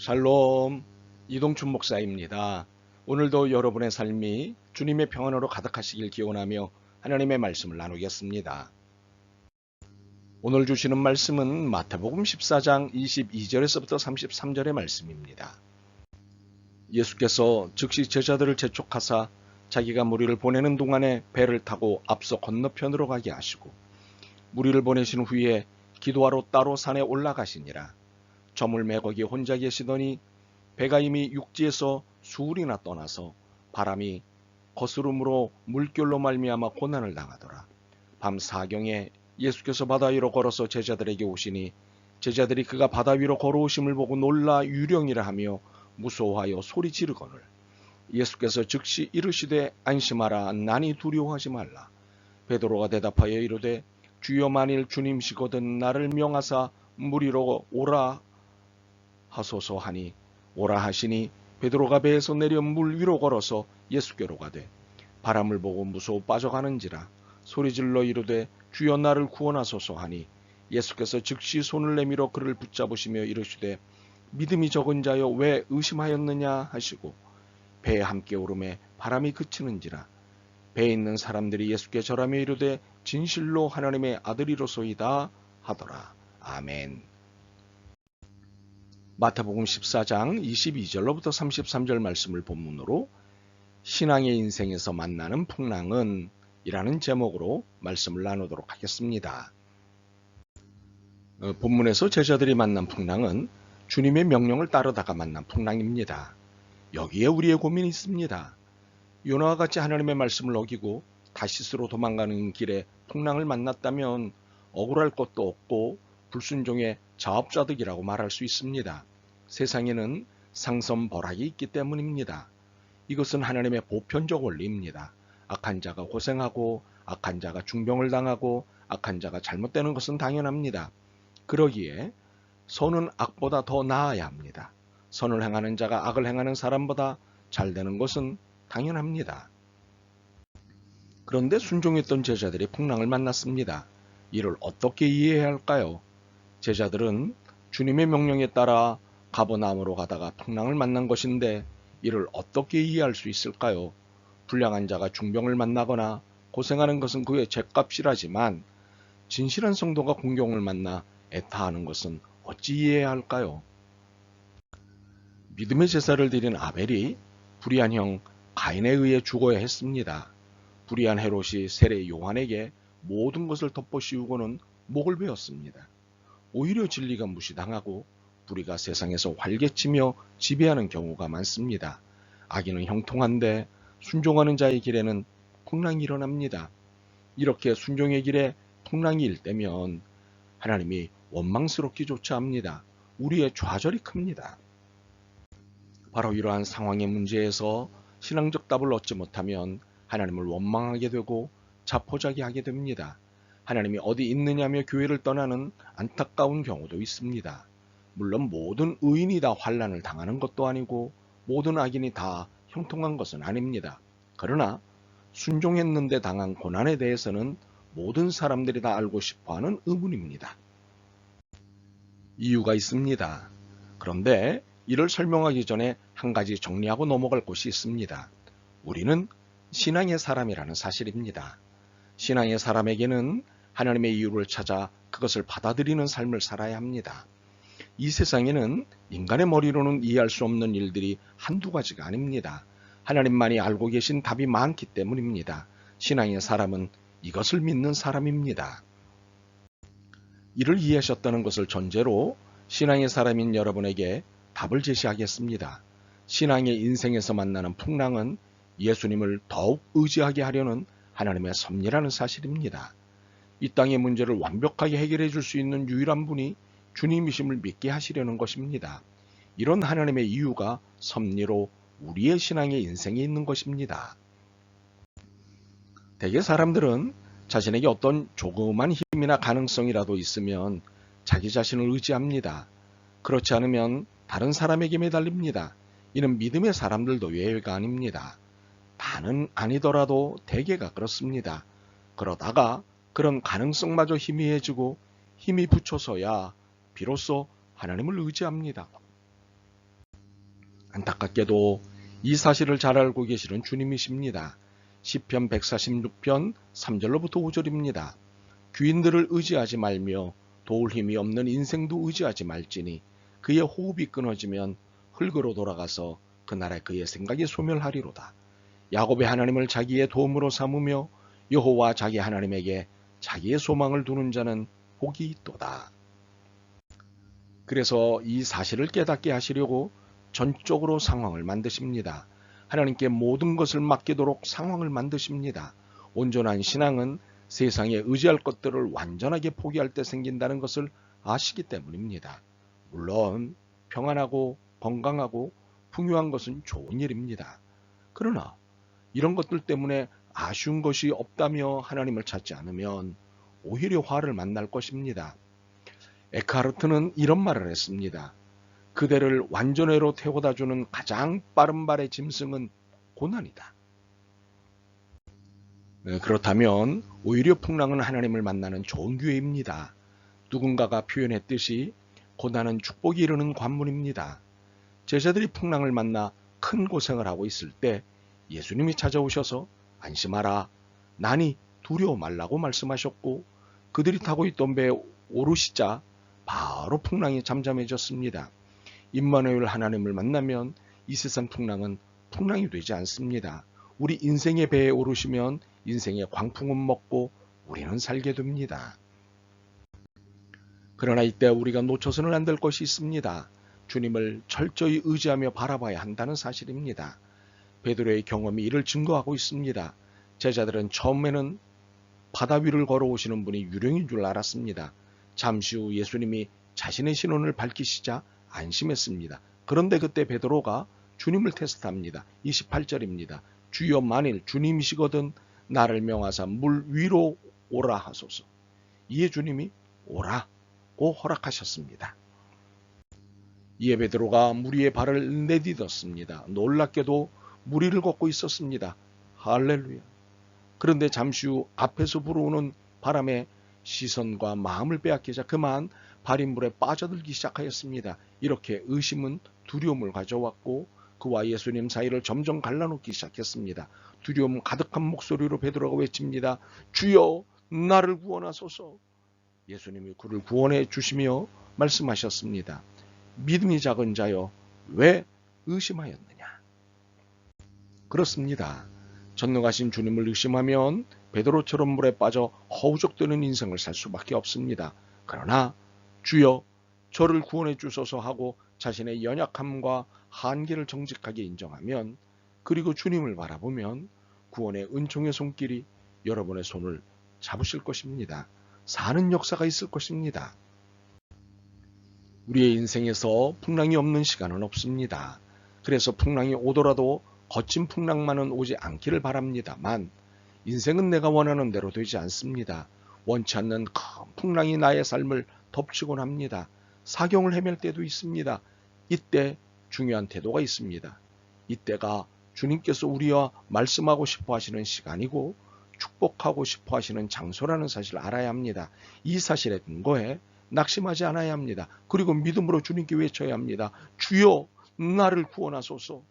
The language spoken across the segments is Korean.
샬롬, 이동춘 목사입니다. 오늘도 여러분의 삶이 주님의 평안으로 가득하시길 기원하며 하나님의 말씀을 나누겠습니다. 오늘 주시는 말씀은 마태복음 14장 22절에서부터 33절의 말씀입니다. 예수께서 즉시 제자들을 재촉하사 자기가 무리를 보내는 동안에 배를 타고 앞서 건너편으로 가게 하시고 무리를 보내신 후에 기도하러 따로 산에 올라가시니라. 저물매 거기 혼자 계시더니 배가 이미 육지에서 수울이나 떠나서 바람이 거스름으로 물결로 말미암아 고난을 당하더라. 밤 사경에 예수께서 바다 위로 걸어서 제자들에게 오시니 제자들이 그가 바다 위로 걸어오심을 보고 놀라 유령이라 하며 무서워하여 소리 지르거늘 예수께서 즉시 이르시되 안심하라 나니 두려워하지 말라. 베드로가 대답하여 이르되 주여 만일 주님시거든 나를 명하사 물 위로 오라 하소서 하니 오라 하시니 베드로가 배에서 내려 물 위로 걸어서 예수께로 가되 바람을 보고 무서워 빠져가는지라 소리질러 이르되 주여 나를 구원하소서 하니 예수께서 즉시 손을 내밀어 그를 붙잡으시며 이르시되 믿음이 적은 자여 왜 의심하였느냐 하시고 배에 함께 오름에 바람이 그치는지라 배에 있는 사람들이 예수께 절하며 이르되 진실로 하나님의 아들이로소이다 하더라. 아멘. 마태복음 14장 22절로부터 33절 말씀을 본문으로 신앙의 인생에서 만나는 풍랑은 이라는 제목으로 말씀을 나누도록 하겠습니다. 본문에서 제자들이 만난 풍랑은 주님의 명령을 따르다가 만난 풍랑입니다. 여기에 우리의 고민이 있습니다. 요나와 같이 하나님의 말씀을 어기고 다시스로 도망가는 길에 풍랑을 만났다면 억울할 것도 없고 불순종의 자업자득이라고 말할 수 있습니다. 세상에는 상선벌악이 있기 때문입니다. 이것은 하나님의 보편적 원리입니다. 악한 자가 고생하고 악한 자가 중병을 당하고 악한 자가 잘못되는 것은 당연합니다. 그러기에 선은 악보다 더 나아야 합니다. 선을 행하는 자가 악을 행하는 사람보다 잘 되는 것은 당연합니다. 그런데 순종했던 제자들이 풍랑을 만났습니다. 이를 어떻게 이해해야 할까요? 제자들은 주님의 명령에 따라 가버나움으로 가다가 풍랑을 만난 것인데 이를 어떻게 이해할 수 있을까요? 불량한 자가 중병을 만나거나 고생하는 것은 그의 죗값이라지만 진실한 성도가 공경을 만나 애타하는 것은 어찌 이해해야 할까요? 믿음의 제사를 드린 아벨이 불의한 형 가인에 의해 죽어야 했습니다. 불의한 헤롯이 세례 요한에게 모든 것을 덮어씌우고는 목을 베었습니다. 오히려 진리가 무시당하고 불의가 세상에서 활개치며 지배하는 경우가 많습니다. 악인은 형통한데 순종하는 자의 길에는 풍랑이 일어납니다. 이렇게 순종의 길에 풍랑이 일때면 하나님이 원망스럽기조차 합니다. 우리의 좌절이 큽니다. 바로 이러한 상황의 문제에서 신앙적 답을 얻지 못하면 하나님을 원망하게 되고 자포자기하게 됩니다. 하나님이 어디 있느냐며 교회를 떠나는 안타까운 경우도 있습니다. 물론 모든 의인이 다 환난을 당하는 것도 아니고 모든 악인이 다 형통한 것은 아닙니다. 그러나 순종했는데 당한 고난에 대해서는 모든 사람들이 다 알고 싶어하는 의문입니다. 이유가 있습니다. 그런데 이를 설명하기 전에 한 가지 정리하고 넘어갈 곳이 있습니다. 우리는 신앙의 사람이라는 사실입니다. 신앙의 사람에게는 하나님의 이유를 찾아 그것을 받아들이는 삶을 살아야 합니다. 이 세상에는 인간의 머리로는 이해할 수 없는 일들이 한두 가지가 아닙니다. 하나님만이 알고 계신 답이 많기 때문입니다. 신앙의 사람은 이것을 믿는 사람입니다. 이를 이해하셨다는 것을 전제로 신앙의 사람인 여러분에게 답을 제시하겠습니다. 신앙의 인생에서 만나는 풍랑은 예수님을 더욱 의지하게 하려는 하나님의 섭리라는 사실입니다. 이 땅의 문제를 완벽하게 해결해 줄 수 있는 유일한 분이 주님이심을 믿게 하시려는 것입니다. 이런 하나님의 이유가 섭리로 우리의 신앙의 인생에 있는 것입니다. 대개 사람들은 자신에게 어떤 조그만 힘이나 가능성이라도 있으면 자기 자신을 의지합니다. 그렇지 않으면 다른 사람에게 매달립니다. 이는 믿음의 사람들도 예외가 아닙니다. 다는 아니더라도 대개가 그렇습니다. 그러다가 그런 가능성마저 희미해지고 힘이 붙여서야 비로소 하나님을 의지합니다. 안타깝게도 이 사실을 잘 알고 계시는 주님이십니다. 시편 146편 3절로부터 5절입니다. 귀인들을 의지하지 말며 도울 힘이 없는 인생도 의지하지 말지니 그의 호흡이 끊어지면 흙으로 돌아가서 그날에 그의 생각이 소멸하리로다. 야곱의 하나님을 자기의 도움으로 삼으며 여호와 자기 하나님에게 자기의 소망을 두는 자는 복이 있도다. 그래서 이 사실을 깨닫게 하시려고 전적으로 상황을 만드십니다. 하나님께 모든 것을 맡기도록 상황을 만드십니다. 온전한 신앙은 세상에 의지할 것들을 완전하게 포기할 때 생긴다는 것을 아시기 때문입니다. 물론 평안하고 건강하고 풍요한 것은 좋은 일입니다. 그러나 이런 것들 때문에 아쉬운 것이 없다며 하나님을 찾지 않으면 오히려 화를 만날 것입니다. 에크하르트는 이런 말을 했습니다. 그대를 완전회로 태워다주는 가장 빠른 발의 짐승은 고난이다. 그렇다면 오히려 풍랑은 하나님을 만나는 좋은 기회입니다. 누군가가 표현했듯이 고난은 축복이 이르는 관문입니다. 제자들이 풍랑을 만나 큰 고생을 하고 있을 때 예수님이 찾아오셔서 안심하라, 나니 두려워 말라고 말씀하셨고 그들이 타고 있던 배에 오르시자 바로 풍랑이 잠잠해졌습니다. 임마누엘 하나님을 만나면 이 세상 풍랑은 풍랑이 되지 않습니다. 우리 인생의 배에 오르시면 인생의 광풍은 먹고 우리는 살게 됩니다. 그러나 이때 우리가 놓쳐서는 안 될 것이 있습니다. 주님을 철저히 의지하며 바라봐야 한다는 사실입니다. 베드로의 경험이 이를 증거하고 있습니다. 제자들은 처음에는 바다 위를 걸어오시는 분이 유령인 줄 알았습니다. 잠시 후 예수님이 자신의 신원을 밝히시자 안심했습니다. 그런데 그때 베드로가 주님을 테스트합니다. 28절입니다. 주여 만일 주님이시거든 나를 명하사 물 위로 오라 하소서. 이에 주님이 오라고 허락하셨습니다. 이에 베드로가 물 위에 발을 내딛었습니다. 놀랍게도 물 위를 걷고 있었습니다. 할렐루야. 그런데 잠시 후 앞에서 불어오는 바람에 시선과 마음을 빼앗기자 그만 발이 물에 빠져들기 시작하였습니다. 이렇게 의심은 두려움을 가져왔고 그와 예수님 사이를 점점 갈라놓기 시작했습니다. 두려움 가득한 목소리로 베드로가 외칩니다. 주여 나를 구원하소서. 예수님이 그를 구원해 주시며 말씀하셨습니다. 믿음이 작은 자여 왜 의심하였느냐. 그렇습니다. 전능하신 주님을 의심하면 베드로처럼 물에 빠져 허우적대는 인생을 살 수밖에 없습니다. 그러나 주여 저를 구원해 주소서 하고 자신의 연약함과 한계를 정직하게 인정하면 그리고 주님을 바라보면 구원의 은총의 손길이 여러분의 손을 잡으실 것입니다. 사는 역사가 있을 것입니다. 우리의 인생에서 풍랑이 없는 시간은 없습니다. 그래서 풍랑이 오더라도 거친 풍랑만은 오지 않기를 바랍니다만 인생은 내가 원하는 대로 되지 않습니다. 원치 않는 큰 풍랑이 나의 삶을 덮치곤 합니다. 사경을 헤맬 때도 있습니다. 이때 중요한 태도가 있습니다. 이때가 주님께서 우리와 말씀하고 싶어 하시는 시간이고 축복하고 싶어 하시는 장소라는 사실을 알아야 합니다. 이 사실에 근거해 낙심하지 않아야 합니다. 그리고 믿음으로 주님께 외쳐야 합니다. 주여 나를 구원하소서.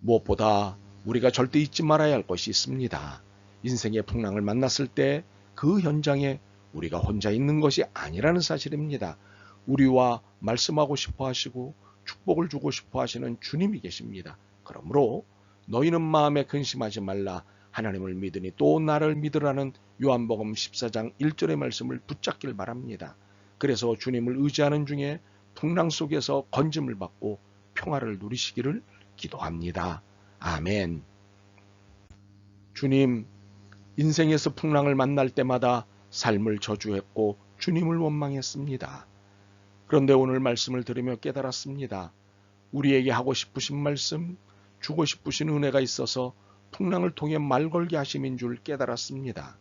무엇보다 우리가 절대 잊지 말아야 할 것이 있습니다. 인생의 풍랑을 만났을 때 그 현장에 우리가 혼자 있는 것이 아니라는 사실입니다. 우리와 말씀하고 싶어 하시고 축복을 주고 싶어 하시는 주님이 계십니다. 그러므로 너희는 마음에 근심하지 말라. 하나님을 믿으니 또 나를 믿으라는 요한복음 14장 1절의 말씀을 붙잡길 바랍니다. 그래서 주님을 의지하는 중에 풍랑 속에서 건짐을 받고 평화를 누리시기를 기도합니다. 아멘. 주님, 인생에서 풍랑을 만날 때마다 삶을 저주했고 주님을 원망했습니다. 그런데 오늘 말씀을 들으며 깨달았습니다. 우리에게 하고 싶으신 말씀, 주고 싶으신 은혜가 있어서 풍랑을 통해 말 걸게 하심인 줄 깨달았습니다.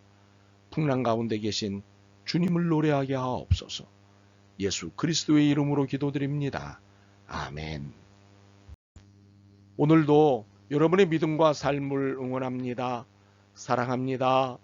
풍랑 가운데 계신 주님을 노래하게 하옵소서. 예수 그리스도의 이름으로 기도드립니다. 아멘. 오늘도 여러분의 믿음과 삶을 응원합니다. 사랑합니다.